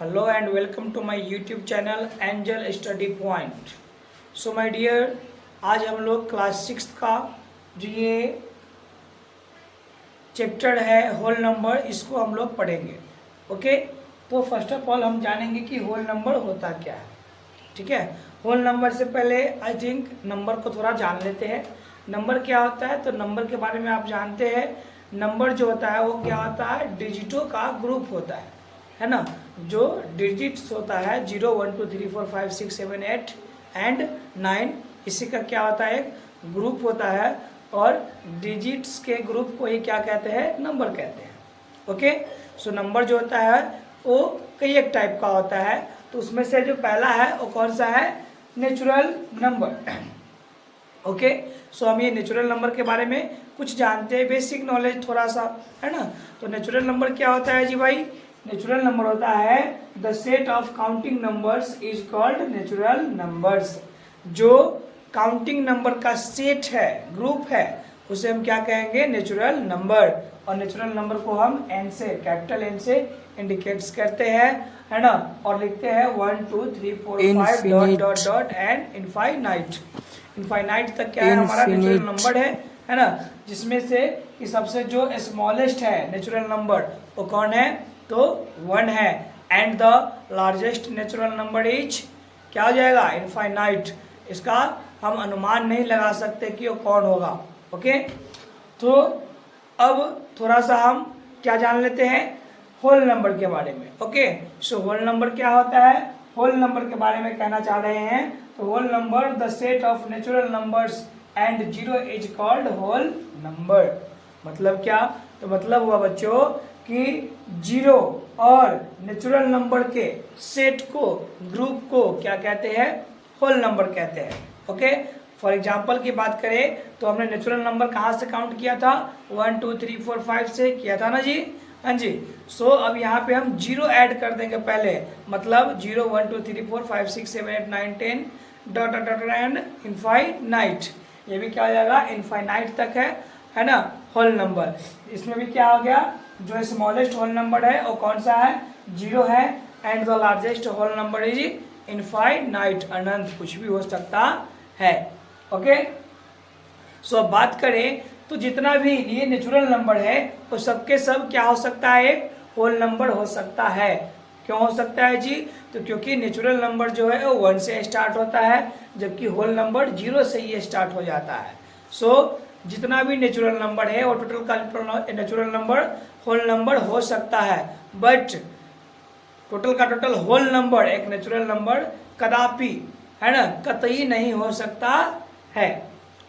Hello and welcome to my YouTube channel Angel Study Point. So my dear, आज हम लोग class 6 का जो ये चैप्टर है होल नंबर, इसको हम लोग पढ़ेंगे. ओके, तो फर्स्ट ऑफ ऑल हम जानेंगे कि होल नंबर होता क्या है. ठीक है, होल नंबर से पहले आई थिंक नंबर को थोड़ा जान लेते हैं. नंबर क्या होता है, तो नंबर के बारे में आप जानते हैं. नंबर जो होता है वो क्या होता है, डिजिटों का ग्रुप होता है ना. जो डिजिट्स होता है 0 1 2 3 4 5 6 7 8 एंड 9, इसी का क्या होता है, एक ग्रुप होता है. और डिजिट्स के ग्रुप को ही क्या कहते हैं, नंबर कहते हैं. ओके, सो नंबर जो होता है वो कई एक टाइप का होता है. तो उसमें से जो पहला है वो कौन सा है, नेचुरल नंबर. ओके, सो हम ये नेचुरल नंबर के बारे में कुछ जानते हैं, बेसिक नॉलेज थोड़ा सा, है ना. तो नेचुरल नंबर क्या होता है जी भाई, नेचुरल नंबर होता है the set of counting numbers is called natural numbers. जो काउंटिंग नंबर का सेट है, ग्रुप है, उसे हम क्या कहेंगे, नेचुरल नंबर. और नेचुरल नंबर को हम एन से, कैपिटल एन से इंडिकेट्स करते हैं, है ना. और लिखते हैं 1 2 3 4 5 dot dot dot and infinite. Infinite तक क्या है हमारा नेचुरल नंबर है ना. जिसमें से कि सबसे जो स्मॉलेस्ट है नेचुरल नंबर वो कौन है, तो 1 है. And the largest natural number is क्या हो जाएगा, इनफाइनाइट. इसका हम अनुमान नहीं लगा सकते कि वो कौन होगा. ओके, तो अब थोड़ा सा हम क्या जान लेते हैं, होल नंबर के बारे में. ओके, सो होल नंबर क्या होता है, होल नंबर के बारे में कहना चाह रहे हैं. तो whole number the set of natural numbers and 0 is called whole number. मतलब क्या, तो मतलब हुआ बच्चों कि 0 और नेचुरल नंबर के सेट को, ग्रुप को क्या कहते हैं, होल नंबर कहते हैं. ओके, फॉर एग्जाम्पल की बात करें तो हमने नेचुरल नंबर कहाँ से काउंट किया था, 1 2 3 4 5 से किया था ना जी. हाँ जी. सो अब यहाँ पे हम 0 ऐड कर देंगे पहले. मतलब 0 1 2 3 4 5 6 7 8 9 10 dot dot dot and infinite. ये भी क्या हो जाएगा, इनफाइनाइट तक है ना, होल नंबर. इसमें भी क्या हो गया, जो स्मॉलेस्ट होल नंबर है वो कौन सा है, 0 है. And the largest whole number is infinite, अनंत, कुछ भी हो सकता है. ओके, सो अब बात करें तो जितना भी ये नेचुरल नंबर है वो सबके सब क्या हो सकता है, एक होल नंबर हो सकता है. क्यों हो सकता है जी, तो क्योंकि नेचुरल नंबर जो है वो 1 से स्टार्ट होता है, जबकि होल नंबर 0 से ही स्टार्ट हो जाता है. सो जितना भी नेचुरल नंबर है वो टोटल का नेचुरल नंबर होल नंबर हो सकता है. बट टोटल का टोटल होल नंबर एक नेचुरल नंबर कदापि, है ना, कतई नहीं हो सकता है.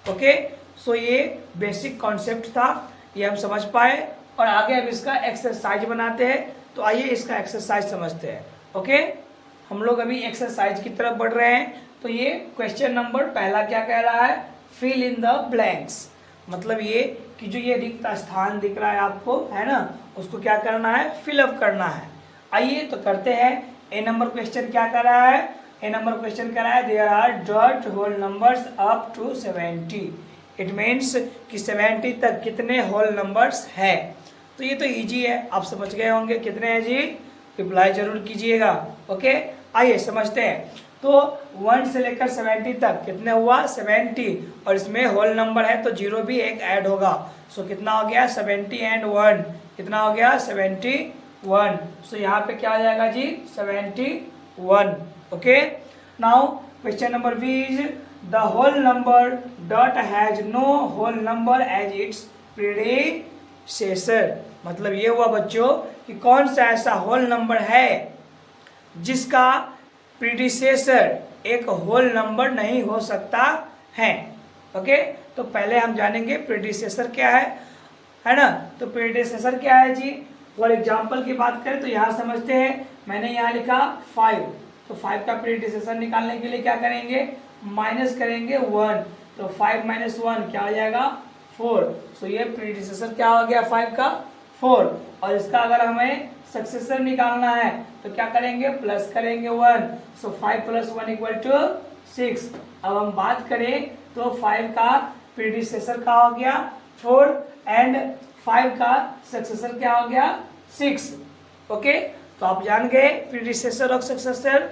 ओके, सो ये बेसिक कॉन्सेप्ट था, ये हम समझ पाए. और आगे अब इसका एक्सरसाइज बनाते हैं. तो आइए इसका एक्सरसाइज समझते हैं. ओके, हम लोग अभी एक्सरसाइज की तरफ बढ़ रहे हैं. तो ये क्वेश्चन नंबर पहला क्या कह रहा है, फिल इन द ब्लैंक्स. मतलब ये कि जो ये रिक्त स्थान दिख रहा है आपको, है ना, उसको क्या करना है, फिलअप करना है. आइए तो करते हैं. ए नंबर क्वेश्चन क्या कर रहा है, ए नंबर क्वेश्चन कर रहा है there are dot whole numbers up to 70. It means कि 70 तक कितने होल नंबर्स है. तो ये तो इजी है, आप समझ गए होंगे कितने हैं जी, रिप्लाई जरूर कीजिएगा. ओके, आइए समझते हैं. तो 1 से लेकर 70 तक कितने हुआ, 70. और इसमें होल नंबर है तो 0 भी एक ऐड होगा. सो कितना हो गया, 70 एंड 1 कितना हो गया, 71. सो यहाँ पे क्या हो जाएगा जी, 71. Okay, now question number B is the whole number dot has no whole number as its predecessor. मतलब ये हुआ बच्चों कि कौन सा ऐसा होल नंबर है जिसका प्रीडिसेसर एक होल नंबर नहीं हो सकता है. ओके, तो पहले हम जानेंगे प्रीडिसेसर क्या है ना. तो प्रीडिसेसर क्या है जी, फॉर एग्जाम्पल की बात करें तो यहाँ समझते हैं. मैंने यहाँ लिखा 5, तो 5 का प्रीडिसेसर निकालने के लिए क्या करेंगे, माइनस करेंगे 1. तो 5 - 1 क्या हो जाएगा, 4. सो ये प्रीडिसेसर क्या हो गया, 5 का 4. और इसका अगर हमें सक्सेसर निकालना है तो क्या करेंगे, प्लस करेंगे 1. सो 5 + 1 = 6. अब हम बात करें तो 5 का प्रीडिसेसर क्या हो गया, 4. एंड 5 का सक्सेसर क्या हो गया, 6. ओके, तो आप जान गए प्रीडिसेसर और सक्सेसर।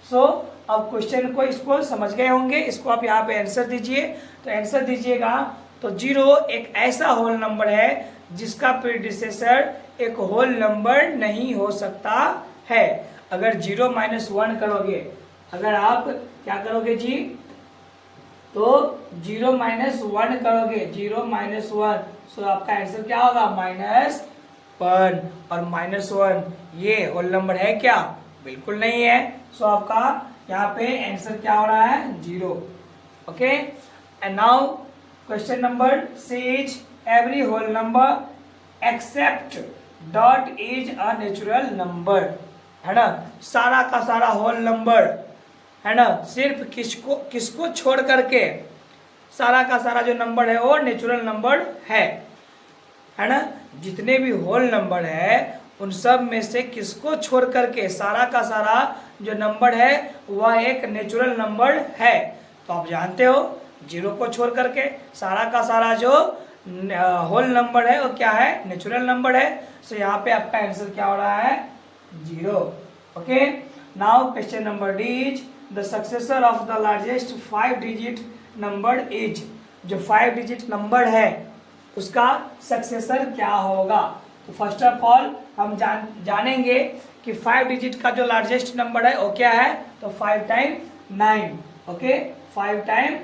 सो अब क्वेश्चन को इसको समझ गए होंगे, इसको आप यहाँ पे आंसर दीजिए। तो आंसर दीजिएगा तो 0 एक ऐसा होल नंबर है जिसका प्रीडिसेसर एक होल नंबर नहीं हो सकता है। अगर 0 - 1 करोगे, अगर आप क्या करोगे जी, तो 0 - 1 करोगे, 0 - 1, सो आपका आंसर क्या होगा -1। और -1 ये होल नंबर है क्या? बिल्कुल नहीं है। सो आपका यहाँ पे आंसर क्या हो रहा है? 0। Okay, and now question number C is every whole number except dot is a natural number, है ना। सारा का सारा होल नंबर, है ना, सिर्फ किसको छोड़ करके सारा का सारा जो नंबर है वो नेचुरल नंबर है ना। जितने भी होल नंबर है उन सब में से किसको छोड़ करके सारा का सारा जो नंबर है वह एक नेचुरल नंबर है। तो आप जानते हो 0 को छोड़ करके सारा का सारा जो होल नंबर है वो क्या है? नेचुरल नंबर है। सो यहाँ पे आपका आंसर क्या हो रहा है? 0। Okay, now question number D is the successor of the largest 5 digit number is. जो 5 डिजिट नंबर है उसका सक्सेसर क्या होगा? तो फर्स्ट ऑफ ऑल हम जानेंगे कि 5 डिजिट का जो लार्जेस्ट नंबर है वो क्या है? तो 5 टाइम 9। ओके, 5 टाइम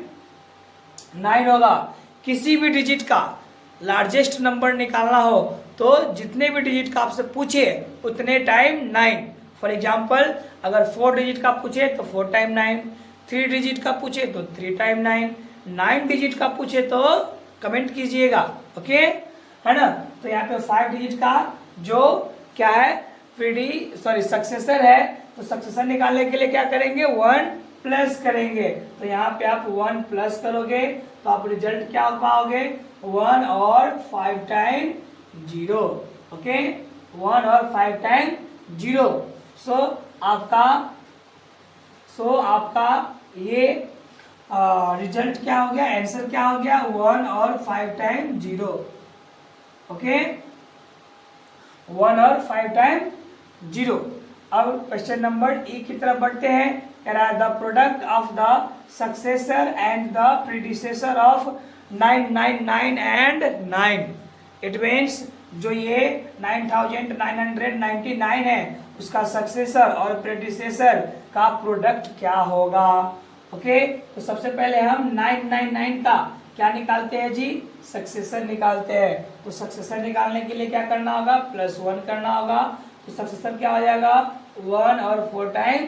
9 होगा। किसी भी डिजिट का लार्जेस्ट नंबर निकालना हो तो जितने भी डिजिट का आपसे पूछे उतने टाइम 9। फॉर एग्जाम्पल अगर 4 डिजिट का पूछे तो 4 टाइम 9, 3 डिजिट का पूछे तो 3 टाइम 9, 9 डिजिट का पूछे तो कमेंट कीजिएगा। ओके, है ना। तो यहाँ पे 5 डिजिट का जो क्या है सक्सेसर है, तो सक्सेसर निकालने के लिए क्या करेंगे? 1 प्लस करेंगे। तो यहाँ पे आप 1 प्लस करोगे तो आप रिजल्ट क्या पाओगे? 1 और 5 टाइम 0। ओके, 1 और 5 टाइम 0। सो आपका ये रिजल्ट क्या हो गया? आंसर क्या हो गया? 1 और 5 टाइम 0। ओके, 1 और 5 टाइम 0। अब क्वेश्चन नंबर E की तरफ बढ़ते हैं। कह रहा है the product of the successor and the predecessor of 999 and 9। It means जो ये 9999 है उसका सक्सेसर और प्रीडिसेसर का प्रोडक्ट क्या होगा? ओके, तो सबसे पहले हम 999 का क्या निकालते हैं जी? सक्सेसर निकालते हैं। तो सक्सेसर निकालने के लिए क्या करना होगा? +1 करना होगा। तो सक्सेसर क्या हो जाएगा? 1 और 4 टाइम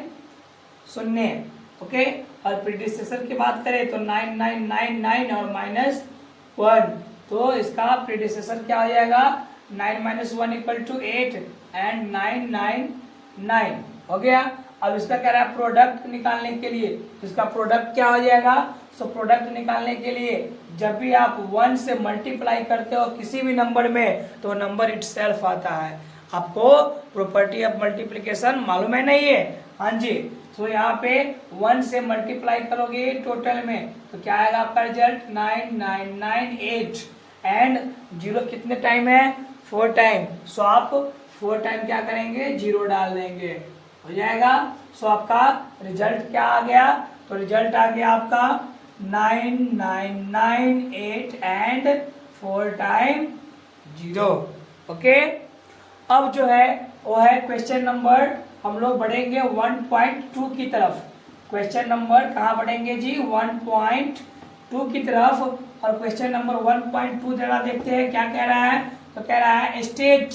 0। ओके, और प्रीडिसेसर की बात करें तो 9999 और -1, तो इसका प्रीडिसेसर क्या हो जाएगा? 9 - 1 = 8 एंड 999 हो गया। अब इसका कह रहा है प्रोडक्ट निकालने के लिए, इसका प्रोडक्ट क्या हो जाएगा? सो प्रोडक्ट निकालने के लिए जब भी आप 1 से मल्टीप्लाई करते हो किसी भी नंबर में तो नंबर इटसेल्फ आता है। आपको प्रॉपर्टी ऑफ मल्टीप्लिकेशन मालूम है नहीं है? हाँ जी। तो यहाँ पे 1 से मल्टीप्लाई करोगे टोटल में तो क्या आएगा आपका रिजल्ट? 9998 एंड 0 कितने टाइम है? 4 टाइम। सो आप 4 टाइम क्या करेंगे? 0 डाल देंगे, हो जाएगा। सो आपका रिजल्ट क्या आ गया? तो रिजल्ट आ गया आपका 9998 एंड 4 टाइम 0। ओके, अब जो है वो है क्वेश्चन नंबर, हम लोग बढ़ेंगे 1.2 की तरफ। क्वेश्चन नंबर कहाँ बढ़ेंगे जी? 1.2 की तरफ। और क्वेश्चन नंबर 1.2 जरा देखते हैं क्या कह रहा है। तो कह रहा है state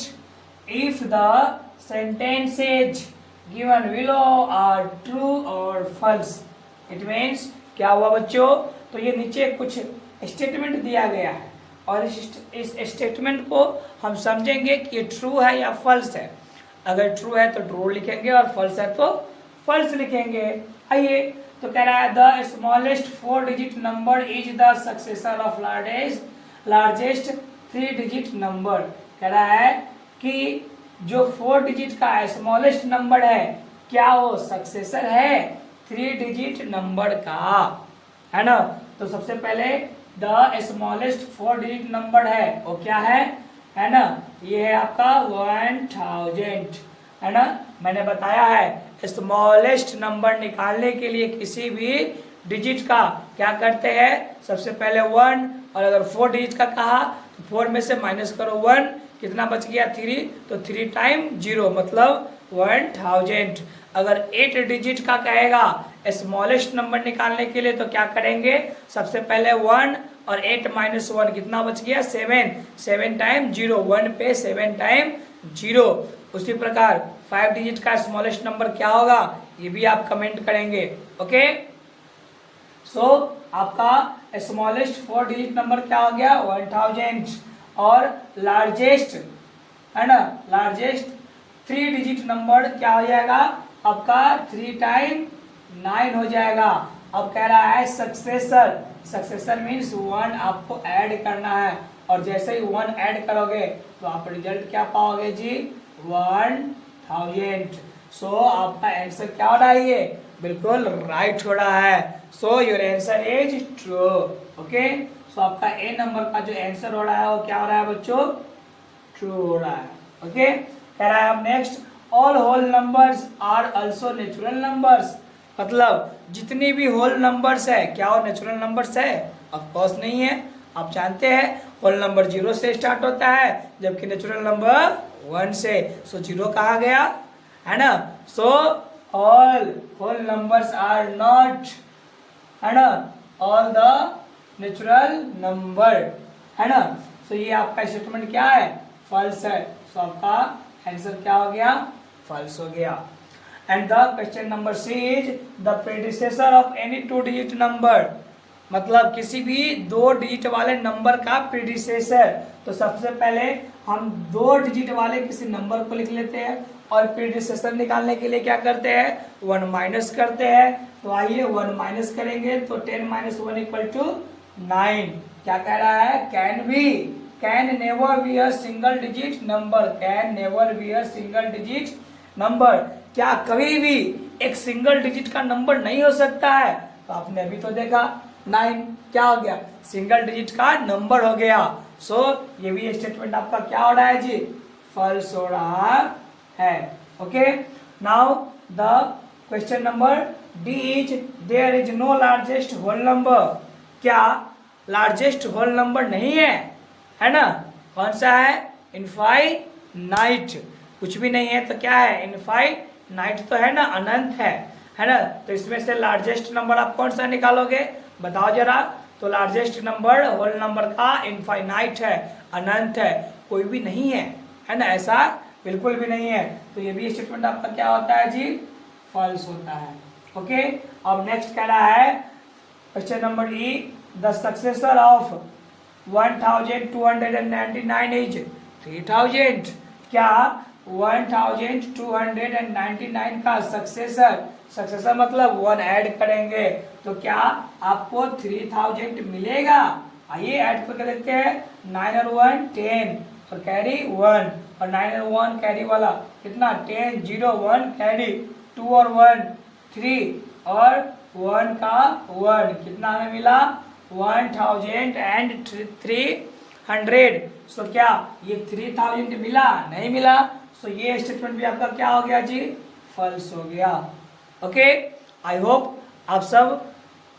if the sentences given below are true और फॉल्स। इट मीन्स क्या हुआ बच्चों? तो ये नीचे कुछ स्टेटमेंट दिया गया है और इस स्टेटमेंट को हम समझेंगे कि ये ट्रू है या फॉल्स है। अगर ट्रू है तो ट्रू लिखेंगे और फॉल्स है तो फॉल्स लिखेंगे। आइए, तो कह रहा है the smallest 4 digit number is the successor of largest 3 digit number. कह रहा है कि जो 4 डिजिट का स्मॉलेस्ट नंबर है क्या वो सक्सेसर है 3 डिजिट नंबर का, है ना। तो सबसे पहले द स्मॉलेस्ट 4 डिजिट नंबर है वो क्या है ना, ये है आपका 1000। है ना। मैंने बताया है स्मॉलेस्ट नंबर निकालने के लिए किसी भी डिजिट का क्या करते हैं, सबसे पहले 1, और अगर 4 डिजिट का कहा तो 4 में से माइनस करो 1, कितना बच गया 3, तो 3 टाइम 0 मतलब 1000। अगर 8 डिजिट का कहेगा स्मॉलेस्ट नंबर निकालने के लिए तो क्या करेंगे, सबसे पहले 1 और 8 माइनस 1 कितना बच गया 7, 7 टाइम 0, 1 पे 7 टाइम 0। उसी प्रकार 5 डिजिट का स्मॉलेस्ट नंबर क्या होगा, ये भी आप कमेंट करेंगे। ओके, सो आपका स्मॉलेस्ट 4 डिजिट नंबर क्या हो गया 1000, और लार्जेस्ट है ना, लार्जेस्ट 3 डिजिट नंबर क्या हो जाएगा आपका 3 टाइम 9 हो जाएगा। अब कह रहा है सक्सेसर, सक्सेसर मीन्स 1 आपको ऐड करना है, और जैसे ही 1 ऐड करोगे तो आप रिजल्ट क्या पाओगे जी 1000। सो आपका आंसर क्या हो रहा है, ये बिल्कुल राइट हो रहा है। So your answer is true. Okay, so आपका ए नंबर का जो आंसर हो रहा है वो क्या हो रहा है बच्चों, ट्रू हो रहा है। ओके, कह रहा है अब next, all whole numbers are also natural numbers, मतलब जितनी भी होल नंबर्स है क्या वो नेचुरल नंबर्स है, ऑफ कोर्स नहीं है। आप जानते हैं होल नंबर 0 से स्टार्ट होता है जबकि नेचुरल नंबर 1 से। सो 0 कहा गया है ना। So all whole numbers are not, है ना, ऑल द नेचुरल नंबर, है ना। सो ये आपका स्टेटमेंट क्या है, फॉल्स है। सो आपका आंसर क्या हो गया, फॉल्स हो गया। And the question number C is the predecessor of any 2 digit number, मतलब किसी भी 2 डिजिट वाले नंबर का प्रेडिसेसर। तो सबसे पहले हम 2 डिजिट वाले किसी नंबर को लिख लेते हैं और प्रेडिसेसर निकालने के लिए क्या करते हैं 1 माइनस करते हैं। तो आइए 1 माइनस करेंगे तो 10 माइनस 1 इक्वल टू 9। क्या कह रहा है, can never be a single digit number, can never be a single digit number, क्या कभी भी एक सिंगल डिजिट का नंबर नहीं हो सकता है। तो आपने अभी तो देखा 9 क्या हो गया, सिंगल डिजिट का नंबर हो गया। सो ये भी स्टेटमेंट आपका क्या हो रहा है जी, फॉल्स हो रहा है। Okay, now the question number D is there is no largest whole number, क्या लार्जेस्ट होल नंबर नहीं है ना। कौन सा है, इनफाइनाइट, कुछ भी नहीं है तो क्या है इनफाइनाइट तो है ना, अनंत है ना। तो इसमें से लार्जेस्ट नंबर आप कौन सा निकालोगे बताओ जरा। तो लार्जेस्ट नंबर होल नंबर का इनफाइनाइट है, अनंत है, कोई भी नहीं है ना, ऐसा बिल्कुल भी नहीं है। तो ये भी स्टेटमेंट आपका क्या होता है जी, फॉल्स होता है। ओके, अब नेक्स्ट कह रहा है question number E, the successor of 1299 is 3000, क्या 1299 का सक्सेसर मतलब 1 ऐड करेंगे तो क्या आपको 3000 मिलेगा। आइए ऐड करके देखते हैं, 9 और 1 10 और कैरी 1, और 9 और 1 कैरी वाला कितना 10, 0 1 कैरी, 2 और 1 3 और 1 का 1 कितना हमें मिला 1300। सो क्या ये 3000 मिला, नहीं मिला। सो ये स्टेटमेंट भी आपका क्या हो गया जी, फॉल्स हो गया। ओके, आई होप आप सब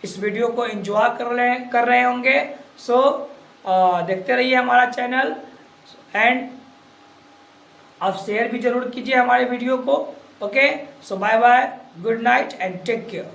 इस वीडियो को एंजॉय कर रहे होंगे। सो देखते रहिए हमारा चैनल, एंड आप शेयर भी जरूर कीजिए हमारे वीडियो को। Okay, so bye bye, good night and take care.